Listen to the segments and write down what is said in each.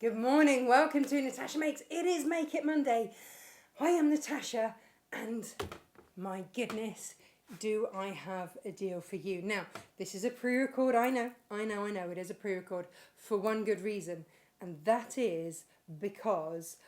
Good morning, welcome to Natasha Makes. It is Make It Monday. I am Natasha and my goodness, do I have a deal for you. Now, this is a pre-record, I know, it is a pre-record for one good reason, and that is because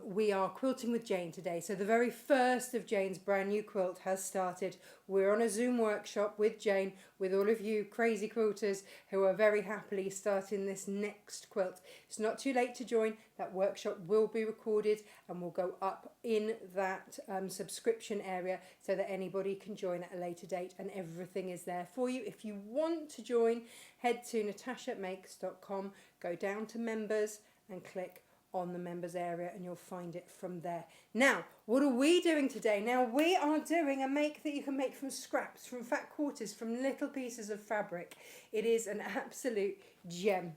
we are quilting with Jane today. So the very first of Jane's brand new quilt has started. We're on a Zoom workshop with Jane, with all of you crazy quilters who are very happily starting this next quilt. It's not too late to join. That workshop will be recorded and will go up in that subscription area so that anybody can join at a later date, and everything is there for you. If you want to join, head to natashamakes.com, go down to members and click on the members area and you'll find it from there. Now, what are we doing today? Now, we are doing a make that you can make from scraps, from fat quarters, from little pieces of fabric. It is an absolute gem.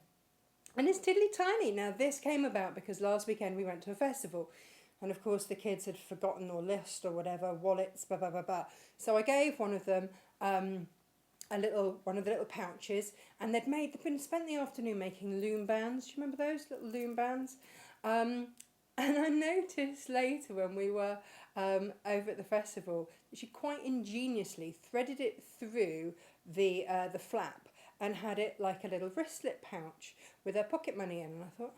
And it's tiddly tiny. Now, this came about because last weekend we went to a festival. And of course, the kids had forgotten or lost or whatever, wallets, blah, blah, blah, blah. So I gave one of them one of the little pouches, and they'd spent the afternoon making loom bands. Do you remember those little loom bands? And I noticed later when we were over at the festival that she quite ingeniously threaded it through the flap and had it like a little wristlet pouch with her pocket money in. And I thought,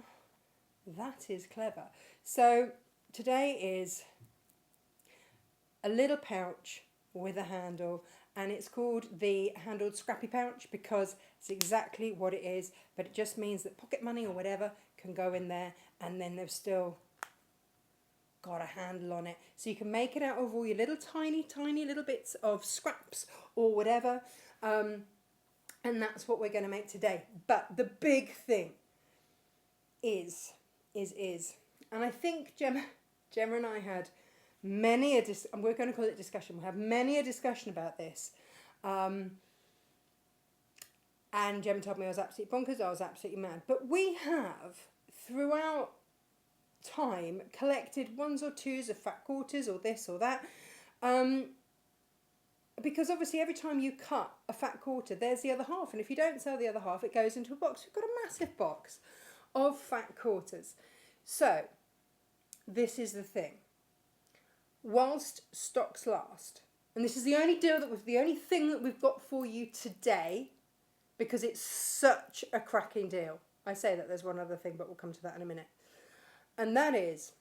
that is clever. So today is a little pouch with a handle, and it's called the Handled Scrappy Pouch because it's exactly what it is, but it just means that pocket money or whatever can go in there, and then they've still got a handle on it. So you can make it out of all your little tiny little bits of scraps or whatever, and that's what we're going to make today. But the big thing is, and I think Gemma and I had many and we're going to call it discussion. We'll have many a discussion about this. And Gemma told me I was absolutely bonkers, I was absolutely mad. But we have, throughout time, collected ones or twos of fat quarters or this or that. Because obviously every time you cut a fat quarter, there's the other half. And if you don't sell the other half, it goes into a box. We've got a massive box of fat quarters. So, this is the thing. Whilst stocks last, and this is the only thing that we've got for you today, because it's such a cracking deal. I say that there's one other thing, but we'll come to that in a minute. And that is,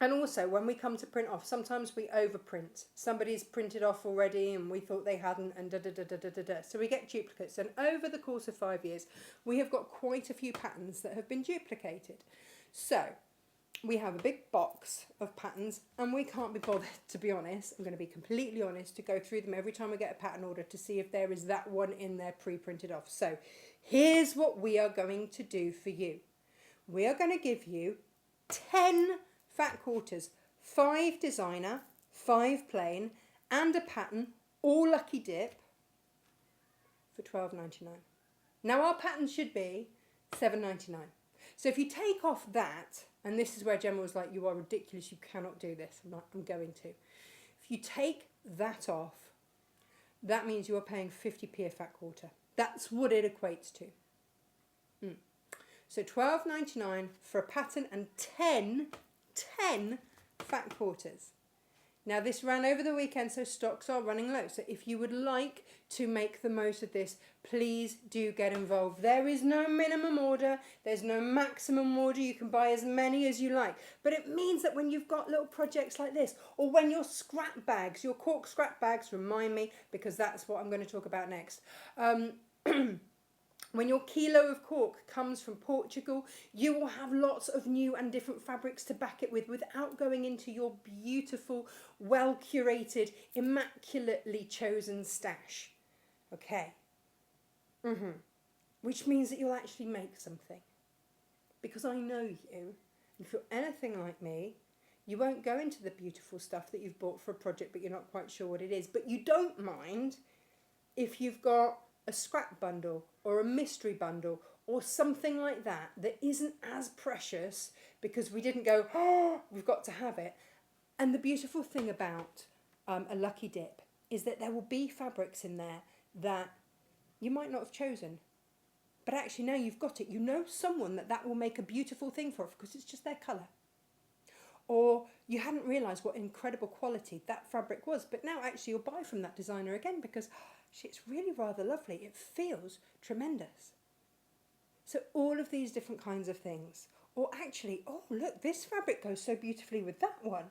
and also when we come to print off, sometimes we overprint. Somebody's printed off already and we thought they hadn't, and da. So we get duplicates. And over the course of 5 years, we have got quite a few patterns that have been duplicated. So we have a big box of patterns, and we can't be bothered, to be honest, I'm going to be completely honest, to go through them every time we get a pattern order to see if there is that one in there pre-printed off. So here's what we are going to do for you. We are going to give you 10 fat quarters, 5 designer, 5 plain, and a pattern, all lucky dip, for $12.99. Now our pattern should be $7.99. So if you take off that, and this is where Gemma was like, you are ridiculous, you cannot do this. I'm going to. If you take that off, that means you are paying 50p a fat quarter. That's what it equates to. So $12.99 for a pattern and 10 fat quarters. Now this ran over the weekend, so stocks are running low. So if you would like to make the most of this, please do get involved. There is no minimum order. There's no maximum order. You can buy as many as you like. But it means that when you've got little projects like this, or when your scrap bags, your cork scrap bags, remind me, because that's what I'm going to talk about next. When your kilo of cork comes from Portugal, you will have lots of new and different fabrics to back it with without going into your beautiful, well-curated, immaculately chosen stash. Okay? Which means that you'll actually make something. Because I know you, if you're anything like me, you won't go into the beautiful stuff that you've bought for a project but you're not quite sure what it is. But you don't mind if you've got a scrap bundle or a mystery bundle or something like that that isn't as precious because we didn't go, oh, we've got to have it. And the beautiful thing about a lucky dip is that there will be fabrics in there that you might not have chosen, But actually now you've got it. You know someone that will make a beautiful thing for because it's just their colour. Or you hadn't realised what incredible quality that fabric was, but now actually you'll buy from that designer again because it's really rather lovely. It feels tremendous. So all of these different kinds of things. Or actually, oh look, this fabric goes so beautifully with that one.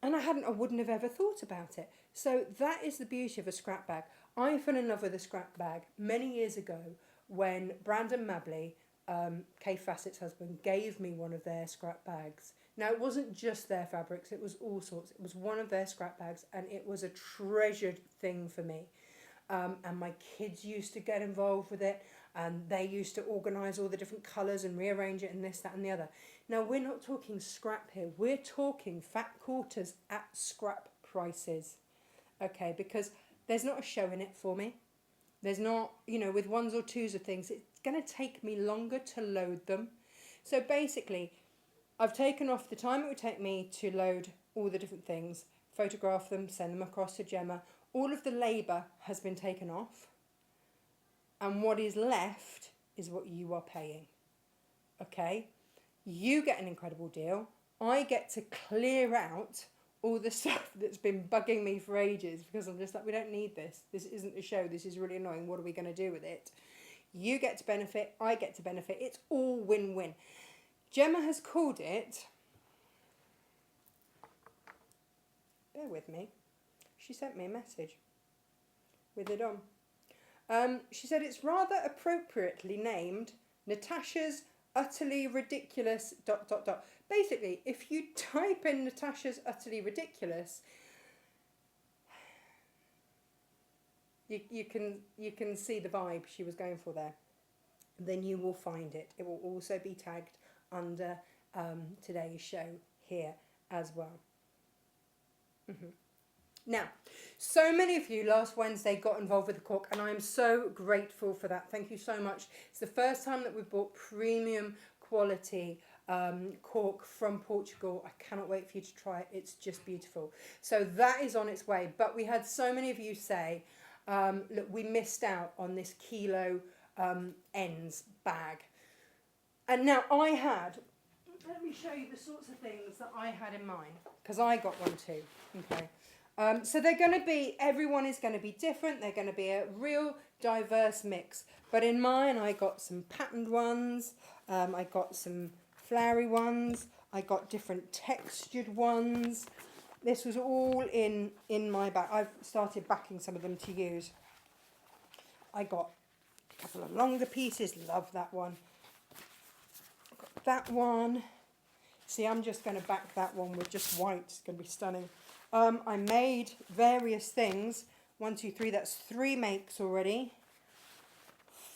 And I wouldn't have ever thought about it. So that is the beauty of a scrap bag. I fell in love with a scrap bag many years ago when Brandon Mabley, Kay Fassett's husband, gave me one of their scrap bags. Now, it wasn't just their fabrics, it was all sorts. It was one of their scrap bags, and it was a treasured thing for me. And my kids used to get involved with it, and they used to organise all the different colours and rearrange it and this, that and the other. Now, we're not talking scrap here. We're talking fat quarters at scrap prices. Okay, because there's not a show in it for me. There's not, with ones or twos of things, it's going to take me longer to load them. So basically, I've taken off the time it would take me to load all the different things, photograph them, send them across to Gemma. All of the labour has been taken off. And what is left is what you are paying. Okay? You get an incredible deal. I get to clear out all the stuff that's been bugging me for ages because I'm just like, we don't need this. This isn't a show. This is really annoying. What are we going to do with it? You get to benefit. I get to benefit. It's all win-win. Gemma has called it, bear with me, she sent me a message with it on. She said it's rather appropriately named Natasha's Utterly Ridiculous ... Basically, if you type in Natasha's Utterly Ridiculous, you can see the vibe she was going for there. Then you will find it. It will also be tagged under today's show here as well. Now, so many of you last Wednesday got involved with the cork, and I am so grateful for that. Thank you so much. It's the first time that we've bought premium quality cork from Portugal. I cannot wait for you to try it. It's just beautiful. So that is on its way. But we had so many of you say, look, we missed out on this kilo ends bag. And now let me show you the sorts of things that I had in mind, because I got one too. Okay. So they're going to be, everyone is going to be different. They're going to be a real diverse mix. But in mine, I got some patterned ones. I got some flowery ones. I got different textured ones. This was all in my bag. I've started backing some of them to use. I got a couple of longer pieces. Love that one. Got that one. See, I'm just going to back that one with just white. It's going to be stunning. I made various things. 1, 2, 3. That's 3 makes already.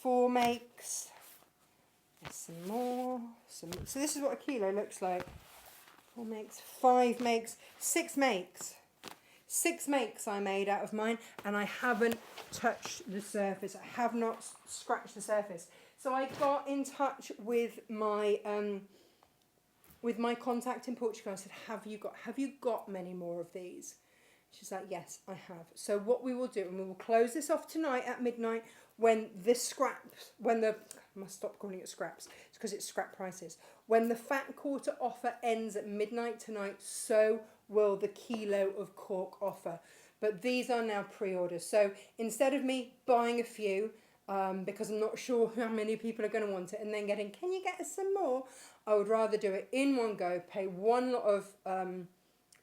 4 makes. There's some more. So this is what a kilo looks like. 4 makes. 5 makes. 6 makes. 6 makes I made out of mine, and I haven't touched the surface. I have not scratched the surface. So I got in touch with my contact in Portugal. I said, have you got many more of these? She's like, yes, I have. So what we will do, and we will close this off tonight at midnight when I must stop calling it scraps, it's because it's scrap prices. When the fat quarter offer ends at midnight tonight, so will the kilo of cork offer. But these are now pre-orders. So instead of me buying a few, because I'm not sure how many people are going to want it, and then getting, can you get us some more? I would rather do it in one go, pay one lot of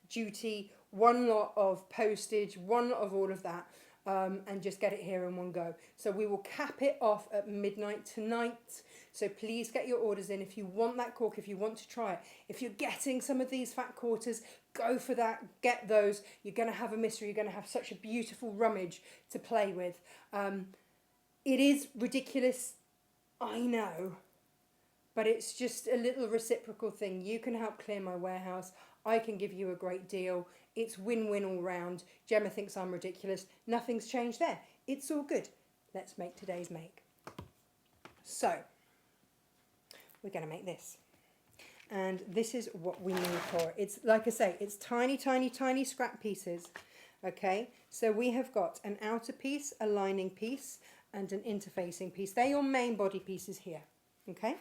duty, one lot of postage, one lot of all of that, and just get it here in one go. So we will cap it off at midnight tonight. So please get your orders in if you want that cork, if you want to try it. If you're getting some of these fat quarters, go for that, get those. You're going to have a mystery. You're going to have such a beautiful rummage to play with. It is ridiculous, I know, but it's just a little reciprocal thing. You can help clear my warehouse. I can give you a great deal. It's win-win all round. Gemma thinks I'm ridiculous. Nothing's changed there. It's all good. Let's make today's make. So, we're going to make this. And this is what we need for it. It's, like I say, it's tiny, tiny, tiny scrap pieces. Okay, so we have got an outer piece, a lining piece, and an interfacing piece. They're your main body pieces here, okay?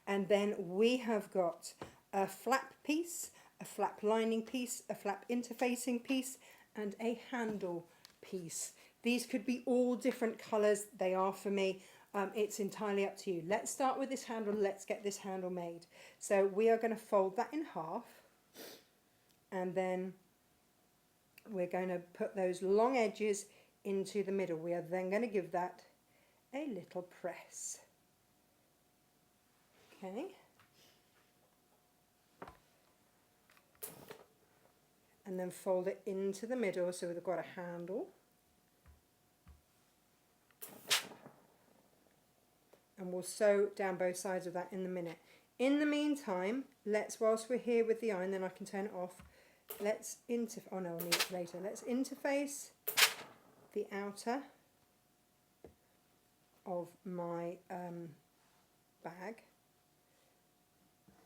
And then we have got a flap piece, a flap lining piece, a flap interfacing piece, and a handle piece. These could be all different colours. They are for me. It's entirely up to you. Let's start with this handle. Let's get this handle made. So we are going to fold that in half, and then we're going to put those long edges into the middle. We are then going to give that a little press. Okay. And then fold it into the middle so we've got a handle. And we'll sew down both sides of that in a minute. In the meantime, whilst we're here with the iron, then I can turn it off. Let's oh no, I'll need it later. Let's interface the outer of my bag,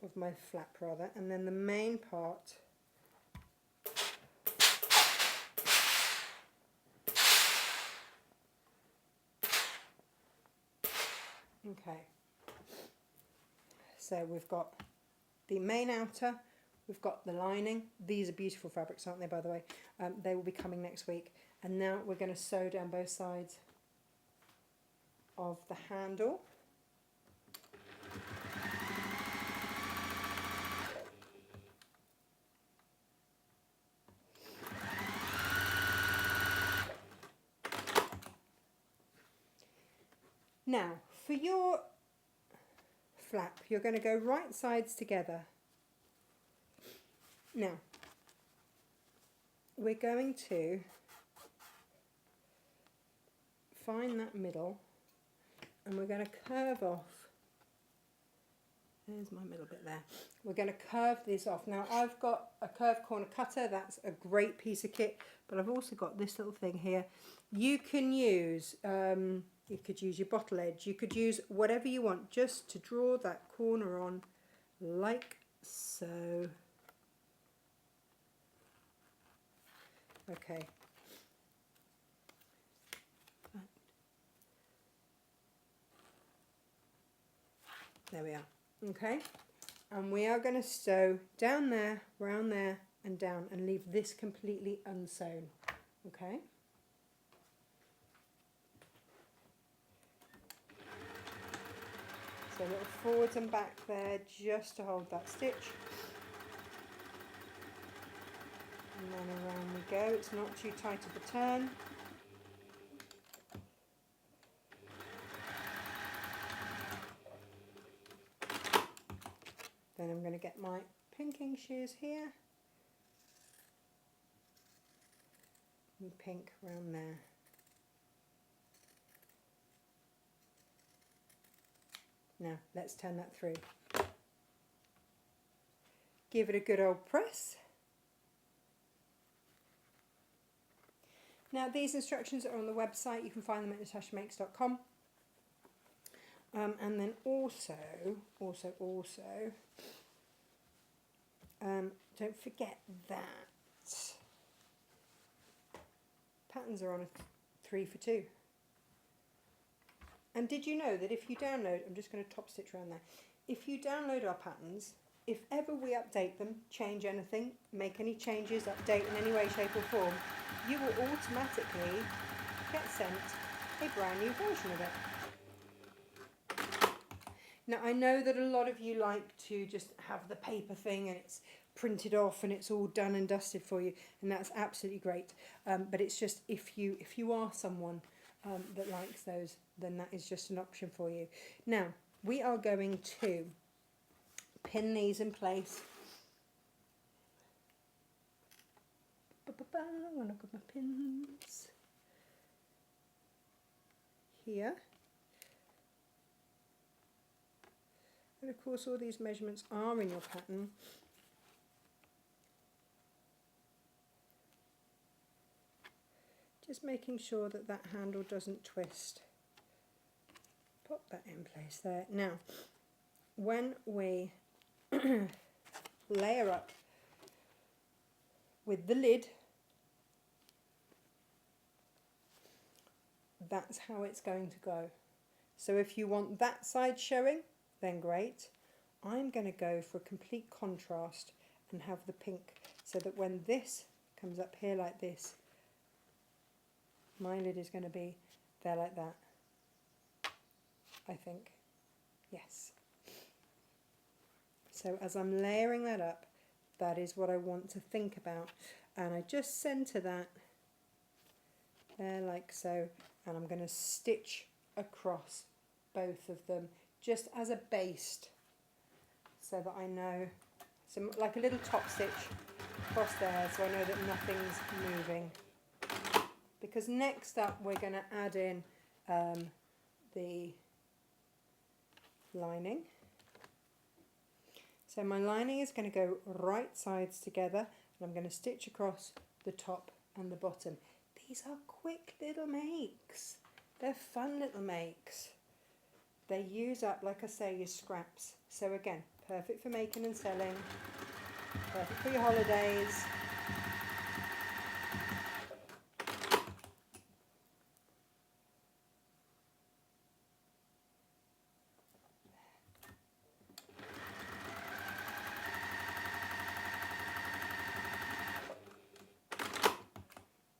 of my flap rather, and then the main part okay. So we've got the main outer, we've got the lining. These are beautiful fabrics, aren't they, by the way? They will be coming next week. And now we're going to sew down both sides of the handle. Now, for your flap, you're going to go right sides together. Now, we're going to find that middle, and we're going to curve off. There's my middle bit there. We're going to curve this off. Now, I've got a curved corner cutter. That's a great piece of kit, but I've also got this little thing here. You can use, you could use your bottle edge. You could use whatever you want just to draw that corner on like so. Okay. There we are. Okay. And we are going to sew down there, round there, and down, and leave this completely unsewn. Okay. So a little forwards and back there just to hold that stitch. And then around we go. It's not too tight of a turn. Then I'm going to get my pinking shears here. And pink around there. Now, let's turn that through. Give it a good old press. Now, these instructions are on the website. You can find them at natashamakes.com. And then also, don't forget that patterns are on a 3 for 2. And did you know that if you download, I'm just going to top stitch around there, if you download our patterns, if ever we update them, change anything, make any changes, update in any way, shape or form, you will automatically get sent a brand new version of it. Now, I know that a lot of you like to just have the paper thing and it's printed off and it's all done and dusted for you, and that's absolutely great. But it's just if you are someone that likes those, then that is just an option for you. Now, we are going to pin these in place. I'm going to put my pins here. And of course all these measurements are in your pattern. Just making sure that that handle doesn't twist. Pop that in place there. Now, when we layer up with the lid, that's how it's going to go. So if you want that side showing, then great. I'm going to go for complete contrast and have the pink, so that when this comes up here like this, my lid is going to be there like that, I think. Yes. So as I'm layering that up, that is what I want to think about. And I just centre that there like so, and I'm going to stitch across both of them just as a baste, so that I know, so like a little top stitch across there, so I know that nothing's moving. Because next up we're going to add in the lining. So my lining is going to go right sides together, and I'm going to stitch across the top and the bottom. These are quick little makes. They're fun little makes. They use up, like I say, your scraps. So again, perfect for making and selling, perfect for your holidays.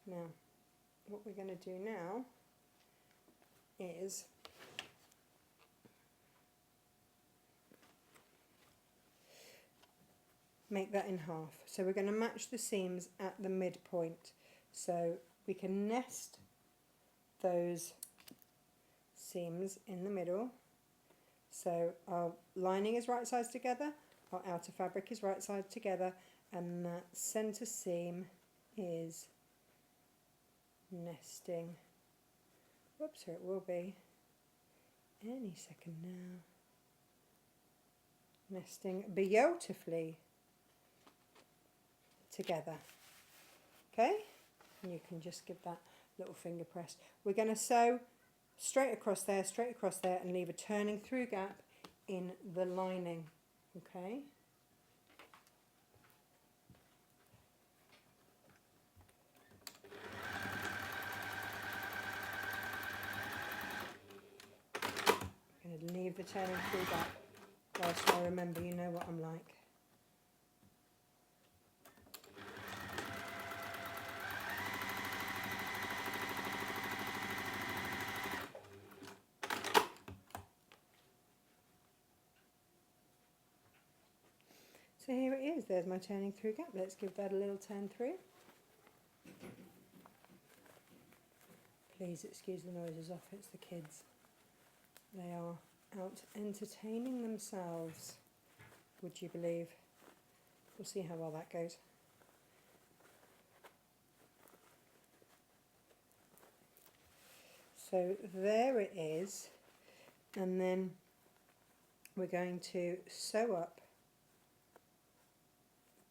Now, what we're going to do now is make that in half. So we're going to match the seams at the midpoint, so we can nest those seams in the middle. So our lining is right sides together, our outer fabric is right sides together, and that centre seam is nesting. Whoops, here it will be any second now. Nesting beautifully together. Okay, and you can just give that little finger press. We're going to sew straight across there, and leave a turning through gap in the lining. Okay. I'm going to leave the turning through gap whilst I remember, you know what I'm like. So here it is, there's my turning through gap. Let's give that a little turn through. Please excuse the noises off, it's the kids. They are out entertaining themselves, would you believe? We'll see how well that goes. So there it is, and then we're going to sew up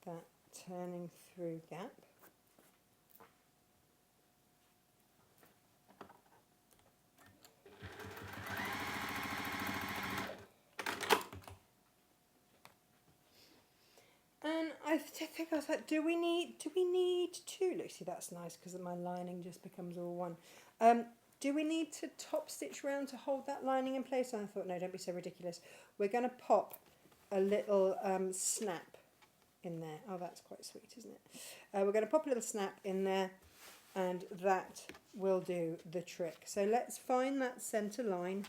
that turning through gap. And I think I was like, do we need two? Look, see, that's nice because my lining just becomes all one. Do we need to top stitch round to hold that lining in place? And I thought, no, don't be so ridiculous. We're going to pop a little snap in there. Oh, that's quite sweet, isn't it? We're going to pop a little snap in there, and that will do the trick. So let's find that centre line,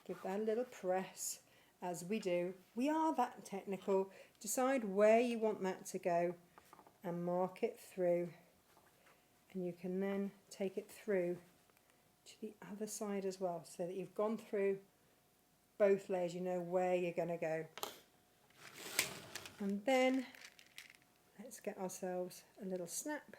give that a little press. As we do, we are that technical. Decide where you want that to go and mark it through, and you can then take it through to the other side as well, so that you've gone through both layers, you know where you're going to go. And then let's get ourselves a little snap.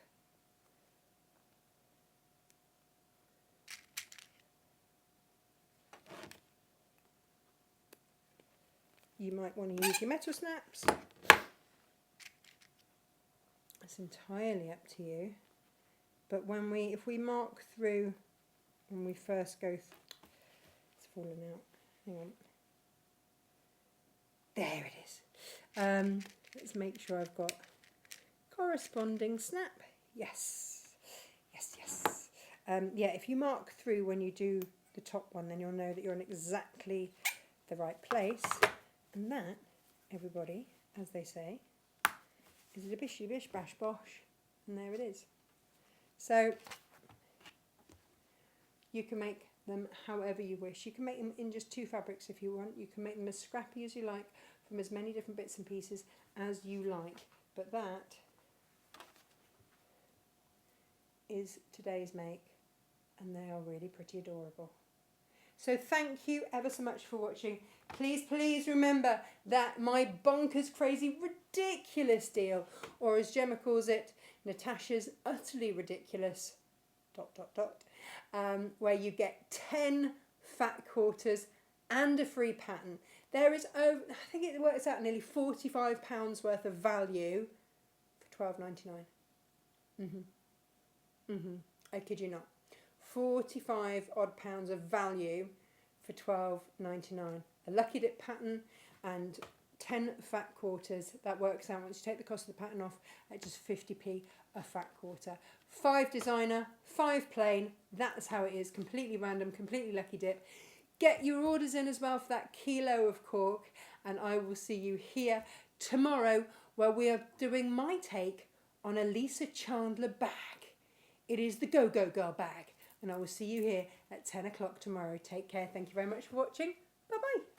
You might want to use your metal snaps. It's entirely up to you. But if we mark through, when we first go, it's fallen out. Hang on. There it is. Let's make sure I've got corresponding snap. Yes, yes, yes. Yeah, if you mark through when you do the top one, then you'll know that you're in exactly the right place. And that, everybody, as they say, is a bishy bish bash bosh. And there it is. So you can make them however you wish. You can make them in just 2 fabrics if you want. You can make them as scrappy as you like, from as many different bits and pieces as you like. But that is today's make, and they are really pretty adorable. So thank you ever so much for watching. Please remember that my bonkers, crazy, ridiculous deal, or as Gemma calls it, Natasha's utterly ridiculous ... where you get 10 fat quarters and a free pattern. There is over, I think it works out nearly £45 worth of value for £12.99. I kid you not. 45 odd pounds of value for £12.99. A lucky dip pattern and 10 fat quarters. That works out, once you take the cost of the pattern off, at just 50p a fat quarter. 5 designer, 5 plain. That's how it is. Completely random, completely lucky dip. Get your orders in as well for that kilo of cork, and I will see you here tomorrow, where we are doing my take on a Lisa Chandler bag. It is the Go Go Girl bag, and I will see you here at 10 o'clock tomorrow. Take care. Thank you very much for watching. Bye bye.